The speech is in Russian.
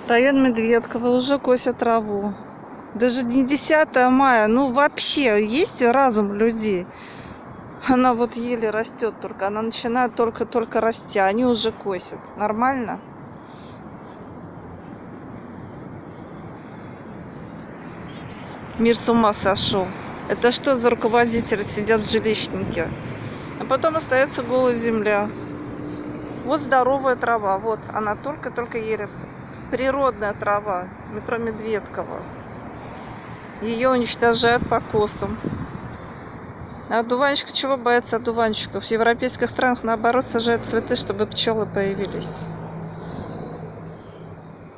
Район Медведково уже косят траву. Даже не 10 мая. Ну вообще есть разум людей. Она вот еле растет только. Она начинает только расти. Они уже косят. Нормально? Мир с ума сошел. Это что за руководители сидят в жилищнике? А потом остается голая земля. Вот здоровая трава. Вот она только еле. Природная трава. Метро Медведково. Ее уничтожают покосом. А одуванчик, чего боятся одуванчиков? В европейских странах, наоборот, сажают цветы, чтобы пчелы появились.